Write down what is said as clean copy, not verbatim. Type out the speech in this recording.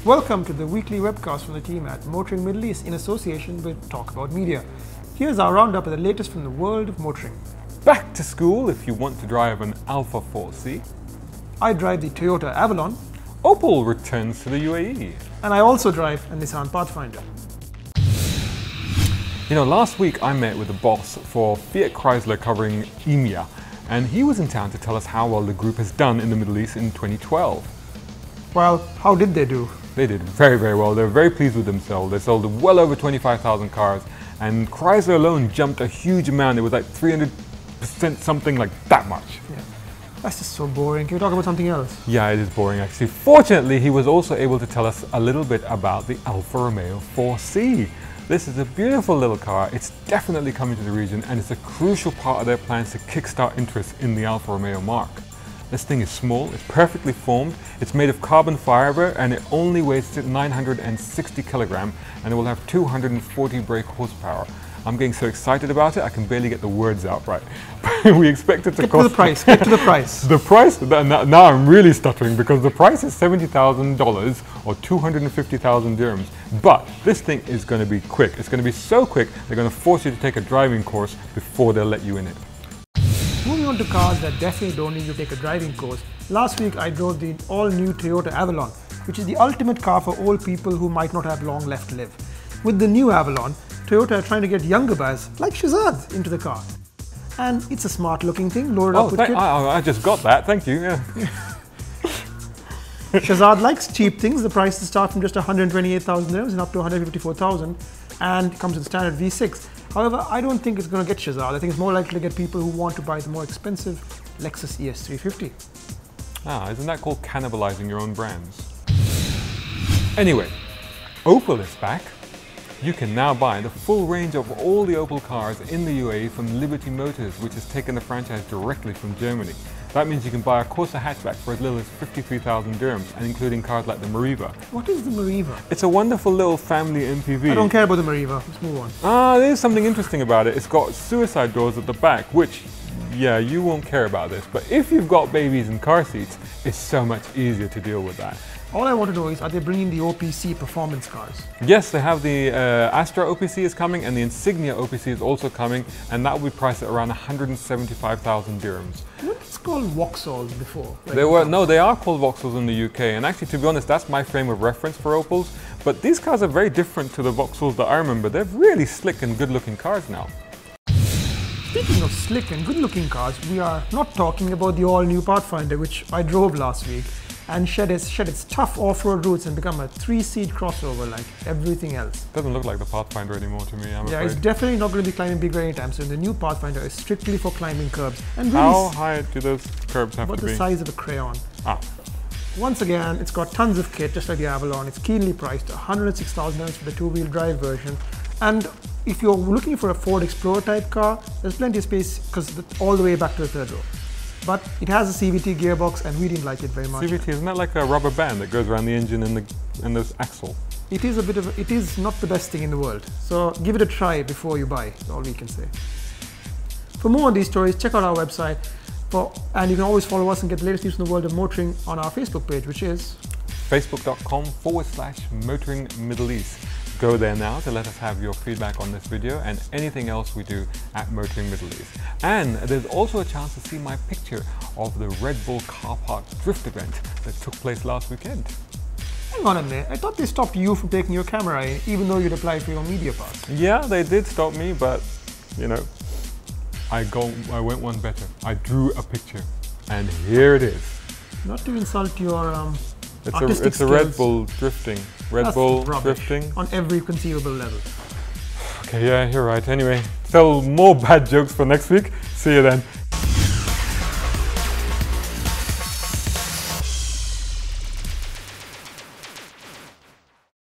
Welcome to the weekly webcast from the team at Motoring Middle East in association with Talk About Media. Here's our roundup of the latest from the world of motoring. Back to school if you want to drive an Alfa 4C. I drive the Toyota Avalon. Opel returns to the UAE. And I also drive a Nissan Pathfinder. You know, last week I met with the boss for Fiat-Chrysler covering EMEA, and he was in town to tell us how well the group has done in the Middle East in 2012. Well, how did they do? They did very, very well. They were very pleased with themselves. They sold well over 25,000 cars, and Chrysler alone jumped a huge amount. It was like 300% something, like that much. Yeah. That's just so boring. Can we talk about something else? Yeah, it is boring actually. Fortunately, he was also able to tell us a little bit about the Alfa Romeo 4C. This is a beautiful little car. It's definitely coming to the region, and it's a crucial part of their plans to kickstart interest in the Alfa Romeo marque. This thing is small, it's perfectly formed, it's made of carbon fiber, and it only weighs 960 kilograms, and it will have 240 brake horsepower. I'm getting so excited about it, I can barely get the words out right. We expect it to cost... Get to the price. The price, now I'm really stuttering because the price is $70,000 or 250,000 dirhams. But this thing is going to be quick. It's going to be so quick, they're going to force you to take a driving course before they'll let you in it. Moving on to cars that definitely don't need to take a driving course. Last week I drove the all-new Toyota Avalon, which is the ultimate car for old people who might not have long left to live. With the new Avalon, Toyota are trying to get younger guys, like Shazad, into the car. And it's a smart looking thing, loaded up with kit. I just got that, thank you. Yeah. Shazad likes cheap things. The prices start from just 128,000 dirhams and up to 154,000, and it comes with standard V6. However, I don't think it's going to get Shazad. I think it's more likely to get people who want to buy the more expensive Lexus ES350. Isn't that called cannibalizing your own brands? Anyway, Opel is back. You can now buy the full range of all the Opel cars in the UAE from Liberty Motors, which has taken the franchise directly from Germany. That means you can buy a Corsa hatchback for as little as 53,000 dirhams, and including cars like the Meriva. What is the Meriva? It's a wonderful little family MPV. I don't care about the Meriva. Let's move on. There's something interesting about it. It's got suicide doors at the back, which, yeah, you won't care about this. But if you've got babies in car seats, it's so much easier to deal with that. All I want to know is, are they bringing the OPC performance cars? Yes, they have the Astra OPC is coming, and the Insignia OPC is also coming, and that will be priced at around 175,000 dirhams. It's called Vauxhalls before. They are called Vauxhalls in the UK, and actually, to be honest, that's my frame of reference for Opels. But these cars are very different to the Vauxhalls that I remember. They're really slick and good-looking cars now. Speaking of slick and good-looking cars, we are not talking about the all-new Pathfinder, which I drove last week, and shed its tough off-road roots and become a 3-seat crossover like everything else. Doesn't look like the Pathfinder anymore to me, I'm afraid. It's definitely not going to be climbing big anytime soon. The new Pathfinder is strictly for climbing curbs. And really, how high do those curbs have to be? About the size of a crayon. Once again, it's got tons of kit, just like the Avalon. It's keenly priced, 106,000 dirhams for the two-wheel drive version. And if you're looking for a Ford Explorer type car, there's plenty of space because all the way back to the third row. But it has a CVT gearbox, and we didn't like it very much. CVT, isn't that like a rubber band that goes around the engine and the axle? It is not the best thing in the world. So give it a try before you buy, that's all we can say. For more on these stories, check out our website. And you can always follow us and get the latest news from the world of motoring on our Facebook page, which is facebook.com/Motoring Middle East. Go there now to let us have your feedback on this video and anything else we do at Motoring Middle East. And there's also a chance to see my picture of the Red Bull car park drift event that took place last weekend. Hang on a minute, I thought they stopped you from taking your camera in, even though you'd applied for your media pass. Yeah, they did stop me, but you know, I went one better. I drew a picture, and here it is. Not to insult your It's a Red Bull drifting. Red Bull drifting. On every conceivable level. Okay, yeah, you're right. Anyway, tell more bad jokes for next week. See you then.